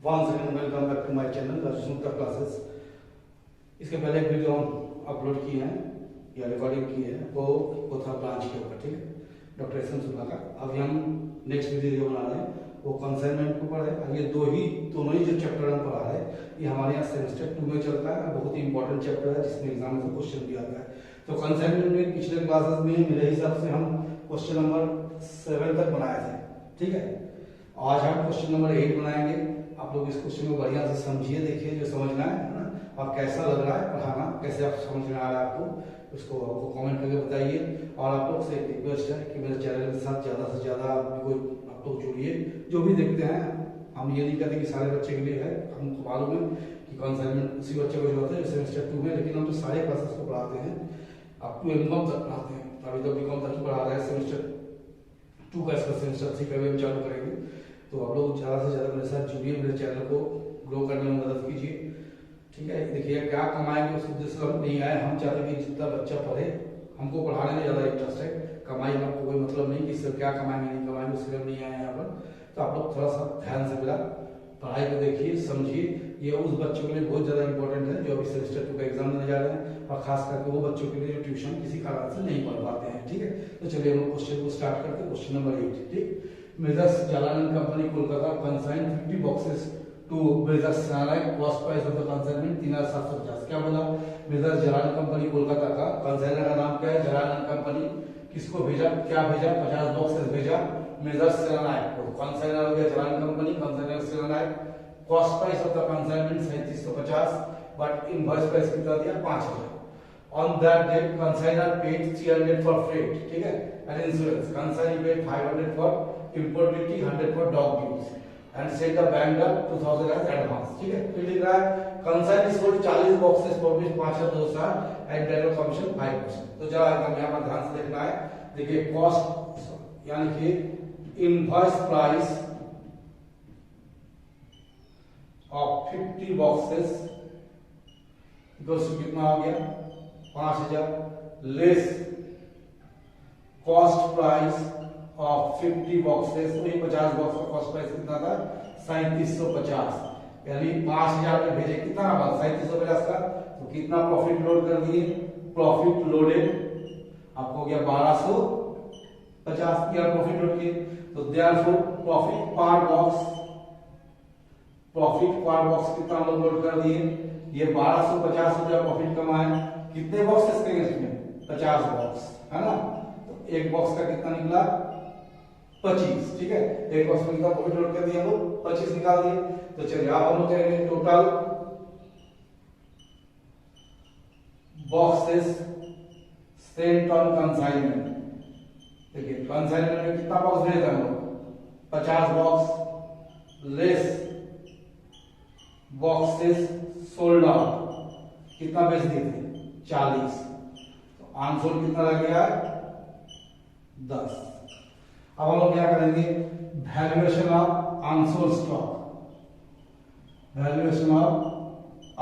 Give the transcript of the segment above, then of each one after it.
Once again, welcome back to my channel, Rajasmutra Classes। इसके पहले एक वीडियो हम अपलोड किए हैं या रिकॉर्डिंग की है, वो था ब्रांच के ऊपर, ठीक है, डॉक्टर एस एम सुल्ला का। अभी हम नेक्स्ट वीडियो बना रहे हैं, वो कंसाइनमेंट के ऊपर है। अब ये दोनों ही जो चैप्टर हम पढ़ा है, ये हमारे यहाँ सेमेस्टर 2 में चलता है। बहुत ही इंपॉर्टेंट चैप्टर है जिसमें एग्जाम में क्वेश्चन भी आता है। तो कंसाइनमेंट में पिछले क्लासेस में मेरे हिसाब से हम क्वेश्चन नंबर 7 तक बनाए थे, ठीक है। आज हम क्वेश्चन नंबर 8 बनाएंगे। आप लोग इस क्वेश्चन को बढ़िया से समझिए, देखिए जो समझना है ना, और कैसा लग रहा है पढ़ाना, कैसे आप समझ में आ रहा है आपको, उसको कमेंट करके बताइए। और आप लोग से एक रिक्वेस्ट है कि मेरे चैनल के साथ ज़्यादा से ज़्यादा कोई आप लोग जुड़िए। जो भी देखते हैं, हम ये नहीं कहते कि सारे बच्चे के लिए है, हमको मालूम है कि कंसाइनमेंट उसी बच्चे को जो होता है सेमेस्टर 2 में, लेकिन हम तो सारे क्लासेस को पढ़ाते हैं, अप टू एमकॉम तक पढ़ाते हैं। अभी तो बीकॉम तक ही पढ़ा रहे हैं, सेमेस्टर 2 का इसका सेमेस्टर 3 का भी हम चालू करेंगे। तो आप लोग ज़्यादा से ज़्यादा मेरे साथ जुड़िए, मेरे चैनल को ग्रो करने में मदद कीजिए, ठीक है। देखिए क्या कमाएंगे उस उद्देश्य से हम नहीं आए। हम चाहते हैं कि जितना बच्चा पढ़े, हमको पढ़ाने में ज़्यादा इंटरेस्ट है, कमाई में आपको कोई मतलब नहीं कि सिर्फ क्या कमाएंगे नहीं कमाएंगे, उसके लिए हम नहीं आए यहाँ पर। तो आप लोग थोड़ा सा ध्यान से मेरा पढ़ाई को देखिए, समझिए। ये उस बच्चों के लिए बहुत ज़्यादा इंपॉर्टेंट है जो अभी सेमेस्टर 2 का एग्जाम देने जा रहे हैं, और खास करके वो बच्चों के लिए जो ट्यूशन किसी कारण से नहीं पढ़ पाते हैं, ठीक है। तो चलिए हम क्वेश्चन को स्टार्ट करते हैं। क्वेश्चन नंबर 8, ठीक। Majors Jalan and Company Kolkata consigned 50 boxes to Majors Sanalai, cost price of the consignment 3,750। क्या बोला? Majors Jalan Company कोलकाता का कंसाइनर का नाम क्या है? जलाल एंड कंपनी। किसको भेजा, क्या भेजा? 50 बॉक्सेस भेजा मेजर्स सेनानाय को। कंसाइनर हो गया जलाल कंपनी, कंसाइनर सेनानाय। Cost price of the consignment 3750, but invoice price कितना दिया? 5000। On that date, consignor paid 300 for freight, ठीक है, and insurance. Consignee paid 500 for import duty, 100 for dock duties, and sent the bank the 2000 as advance, ठीक है। फिर लिख रहा है consignee sold 40 boxes for which 5260 and general commission 5%। तो जरा एकदम यहाँ पर ध्यान से देखना है। देखिए कॉस्ट यानी कि इनवॉइस प्राइस ऑफ 50 बॉक्सेस कितना हो गया? 5000 less cost price of 50 boxes, वही 50 बॉक्स का कॉस्ट प्राइस कितना था? 3750। यानी 5000 में भेजे, कितना आया? 3750 का। तो कितना प्रॉफिट लोड कर दिए? प्रॉफिट लोडेड आपको हो गया 1250 किया प्रॉफिट लोड किए। तो देयरफॉर प्रॉफिट पर बॉक्स कितना लोड कर दिए? ये 1250 रुपया प्रॉफिट कमाए। कितने बॉक्सेस के इसमें? 50 बॉक्स, है ना। तो एक बॉक्स का कितना निकला? 25, ठीक है। एक बॉक्स में कितना प्रॉफिट लोड कर दिया हम लोग? 25 निकाल दिए। तो चलिए आप हम लोग करेंगे total boxes Saint on consignment. देखिए कंसाइनमेंट में कितना बॉक्स भेजे हम लोग? 50 box less boxes sold out, कितना बेच दिए थे? 40। तो अनसोल्ड कितना रह गया? 10। अब हम लोग क्या करेंगे? Valuation of unsold stock, valuation of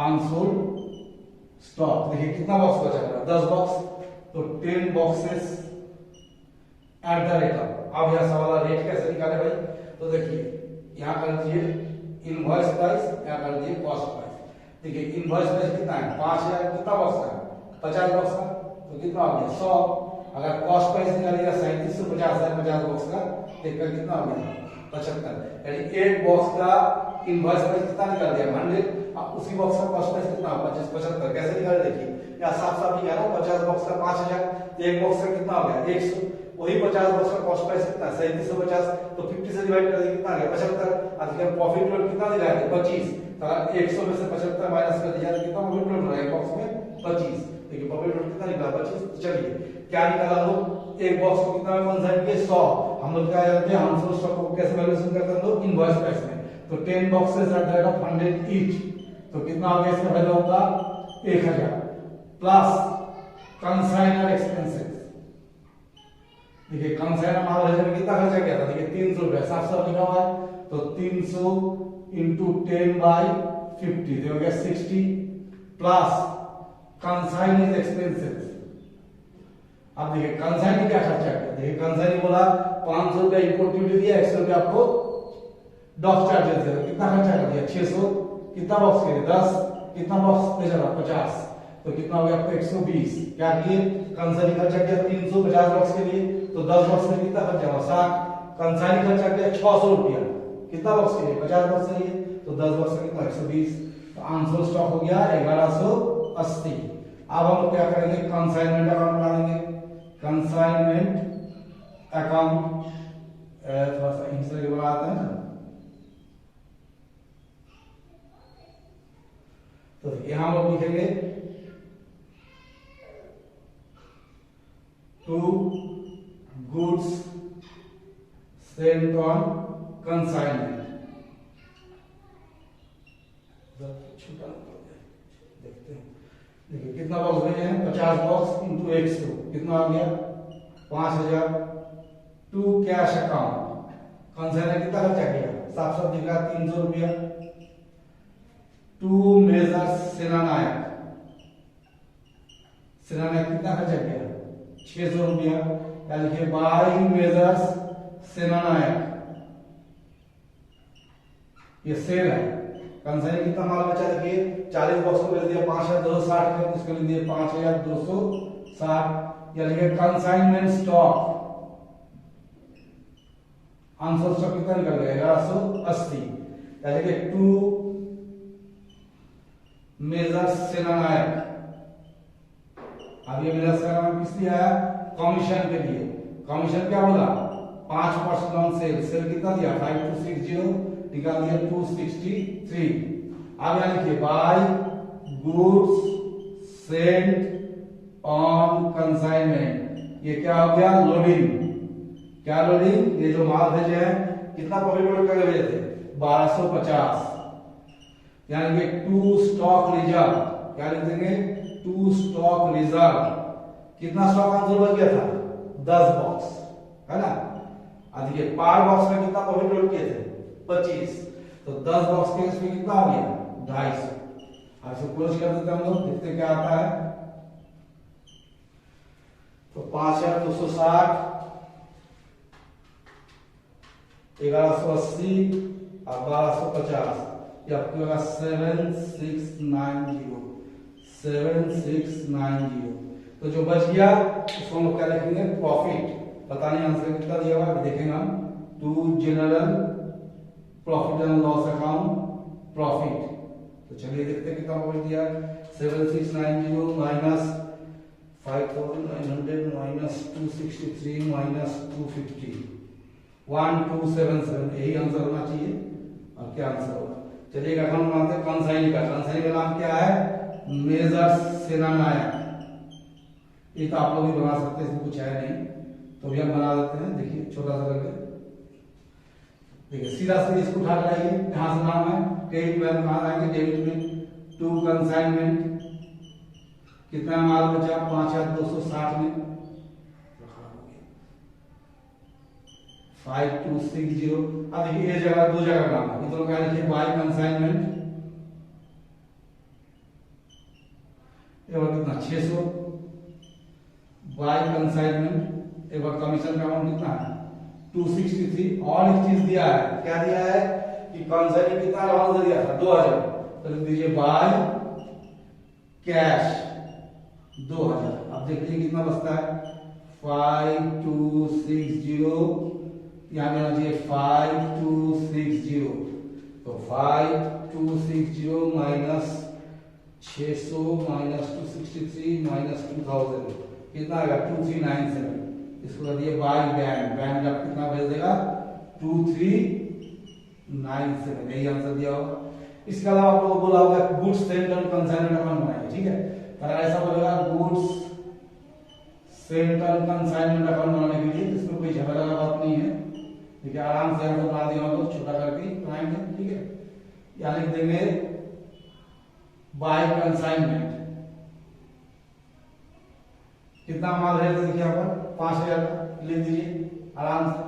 unsold stock. देखिए कितना बॉक्स बचा है? 10 बॉक्स। तो 10 boxes at the rate of, अब यह सवाल रेट कैसे निकाले भाई? तो देखिए यहां कर दीजिए इनवॉइस प्राइस, यहां कर दीजिए कॉस्ट प्राइस। देखिए इनवॉइस प्राइस कितना है? 5000। कितना बॉक्स का? 50 बॉक्स का। तो कितना हो गया? 100। अगर कॉस्ट प्राइस निकालिएगा 3750 है 50 बॉक्स का, देखकर कितना हो गया? 75। यानी एक बॉक्स का इनवॉइस प्राइस कितना निकाल दिया? 100। अब उसी बॉक्स का कॉस्ट प्राइस कितना? 75। कैसे निकाले? देखिए या साफ साफ निकाला, 50 बॉक्स का 5000, तो एक बॉक्स का कितना हो गया? 100। वही 50 बॉक्स का कॉस्ट प्राइस कितना? 3750। तो 50 से डिवाइड कर दिए, कितना आ गया? 75। अधिकतम प्रॉफिट लोड कितना दिया है? 25। तो 100 में से 75 माइनस कर दिया तो कितना प्रॉफिट लोड रहा है? एक बॉक्स में 25। देखिए प्रॉफिट लोड कितना निकला? 25। चलिए क्या निकाला हम लोग? एक बॉक्स को कितना में कंसाइन किए? 100। हम लोग क्या जानते हैं? अनसोल्ड स्टॉक को कैसे वैल्यूएशन करते हैं हम लोग? इनवॉइस प्राइस में। तो 10 boxes at the rate of 100 each, तो कितना हो गया इसका वैल्यू होगा? 1000 प्लस कंसाइनर एक्सपेंसेस। देखिए कंसाइनर माल भेजने में कितना खर्चा किया था? देखिए 300 रुपया, साफ साफ लिखा हुआ है। तो 300 इंटू 10/50 हो गया 60 प्लस कंसाइनर एक्सपेंसेस। अब देखिए कंसाइनर क्या खर्चा किया? देखिए कंसाइनर बोला 500 रुपया इंपोर्ट ड्यूटी दिया, 100 रुपया आपको डॉक चार्जेस है, कितना खर्चा कर दिया 600, कितना बॉक्स के लिए 10, कितना बॉक्स ले चला 50, तो कितना हो गया आपको 120। क्या किए कंसाइनी खर्चा किया 350 बॉक्स के लिए, तो 10 बॉक्स में कितना खर्चा हुआ 60, कंसाइनी खर्चा किया 600 रुपया, कितना बॉक्स के लिए 50 बॉक्स के लिए, तो 10 बॉक्स में कितना 120, तो आंसर स्टॉक हो गया 1180। अब हम क्या करेंगे कंसाइनमेंट अकाउंट बना देंगे, कंसाइनमेंट अकाउंट थोड़ा सा इंसर्ट के बनाते हैं ना, तो यहां हम लिखेंगे to goods sent on consignment. छोटा देखते हैं, देखिए कितना बॉक्स भेजे हैं 50 बॉक्स इंटू 100 कितना आ गया 5000। टू कैश अकाउंट कंसाइनर कितना खर्चा किया साफ साफ दिख रहा 300 रुपया। टू मेजर्स सेनानायक, सेनानायक कितना खर्चा किया 600 रुपया। क्या लिखिए बाई मेजर्स सेनानायक, ये सेल है। कंसाइनर कितना माल बचा देखिए 40 बॉक्स को बेच दिया 5260 का, इसके लिए दिए 5260। या लिखिए कंसाइनमेंट स्टॉक, आंसर स्टॉक कितना निकल गया 1180। या लिखिए टू मेजर्स सेनानायक, अब ये मेजर्स सेनानायक किस लिए आया कमीशन के लिए। कमीशन क्या बोला 5% ऑन सेल, सेल कितना दिया 5260 निकाल दिया 263। अब यहां लिखिए by goods sent on consignment, ये क्या हो गया लोडिंग। क्या लोडिंग, ये जो माल भेजे हैं कितना प्रॉफिट लोड करके भेजे थे 1250। यानी कि टू स्टॉक रिजर्व, क्या लिख देंगे टू स्टॉक रिजर्व, कितना स्टॉक आंसर बच गया था 10 बॉक्स है ना। अब देखिए पर बॉक्स में कितना प्रॉफिट लोड किए थे 25, तो 10 बॉक्स के इसमें कितना आ गया 250। अब इसे क्लोज कर देते हैं हम लोग, देखते क्या आता है। तो 5260 1180 और 1250, ये आपको होगा 7690। तो जो बच गया उसको हम लोग क्या लिखेंगे प्रॉफिट। पता नहीं आंसर कितना दिया हुआ है देखेंगे हम। To general profit and loss account profit, तो चलिए देखते हैं कितना प्रॉफिट दिया 7690 माइनस 5900 माइनस 263 माइनस 250 1277, यही आंसर होना चाहिए। और क्या आंसर होगा चलिए अकाउंट बनाते हैं कंसाइनी का। कंसाइनी का नाम क्या है मेजर्स सेनानायक, ये तो आप लोग भी बना सकते हैं, इसमें कुछ है नहीं तो भी हम बना देते हैं। देखिए छोटा सा करके देखिए सीधा सीधा इसको उठा लाइए, यहां से नाम है क्रेडिट में कहां आएंगे डेबिट में। टू कंसाइनमेंट कितना माल बचा 5260 में 5260। अब देखिए ये जगह दो जगह नाम है, दोनों क्या लिखिए बाय कंसाइनमेंट, ये बार कितना 600 बाय कंसाइनमेंट, एक बार कमीशन का अमाउंट कितना है 263। और एक चीज दिया है, क्या दिया है कि कंसाइनमेंट कितना अलाउंस दिया था 2000, तो लिख दीजिए बाय कैश 2000। अब देखिए कितना बचता है 5260, यहाँ देना चाहिए 5260, तो 5260 माइनस 600 माइनस 263 माइनस 2000 कितना आएगा 2397। इसको कर दिए बाय बैंक, बैंक आप कितना भेज देगा 2397, यही आंसर दिया होगा। इसके अलावा आप लोगों को बोला होगा goods sent on consignment account बनाइए, ठीक है। अगर ऐसा बोलेगा goods sent on consignment account बनाने के लिए इसमें कोई झगड़ा वाला बात नहीं है, देखिए आराम से हम बना दिया हम लोग छोटा करके बनाएंगे, ठीक है। या लिख देंगे बाय कंसाइनमेंट, कितना माल है देखिए यहाँ पर 5000 का लिख दीजिए आराम से।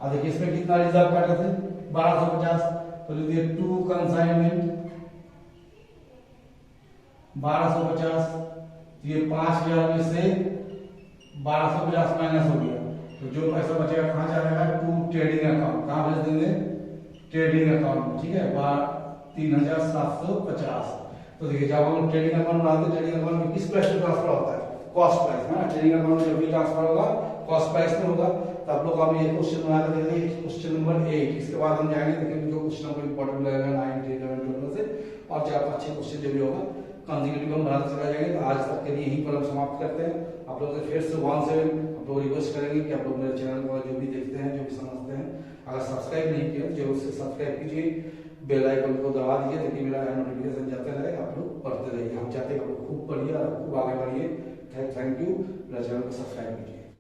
अब देखिए इसमें कितना रिजर्व कर रहे थे 1250, तो लिख दिए टू कंसाइनमेंट 1250, ये 5000 में से 1250 माइनस हो गया, तो जो पैसा बचेगा कहां जाएगा टू ट्रेडिंग अकाउंट, कहां भेज देंगे ट्रेडिंग अकाउंट, ठीक है, 3750। तो देखिए जब हम ट्रेडिंग अकाउंट बनाते हैं, ट्रेडिंग अकाउंट में किस प्राइस में ट्रांसफर होता है? कॉस्ट प्राइस में। ट्रेडिंग अकाउंट में जब भी ट्रांसफर होगा कॉस्ट प्राइस में होगा। तो आप लोग हम ये क्वेश्चन बना के देंगे, क्वेश्चन नंबर 8। इसके बाद हम जाएंगे देखेंगे जो क्वेश्चन नंबर इंपॉर्टेंट लगेगा 9, 10, 11, 12 से, और 4-5 क्वेश्चन जो भी होगा कंसेक्यूटिव हम बनाते चला जाएंगे। तो आज तक के लिए यहीं पर हम समाप्त करते हैं। आप लोगों से फिर से 1 से आप लोग रिक्वेस्ट करेंगे कि आप लोग मेरे चैनल को जो भी देखते हैं, जो भी समझते हैं, अगर सब्सक्राइब नहीं किया तो जरूर से सब्सक्राइब कीजिए, बेल आइकन को दबा दीजिए ताकि मेरा नोटिफिकेशन जाते रहे, आप लोग पढ़ते रहिए। हम चाहते हैं आप लोग खूब पढ़िए और खूब आगे बढ़िए। Thank you. मेरा चैनल को सब्सक्राइब कीजिए।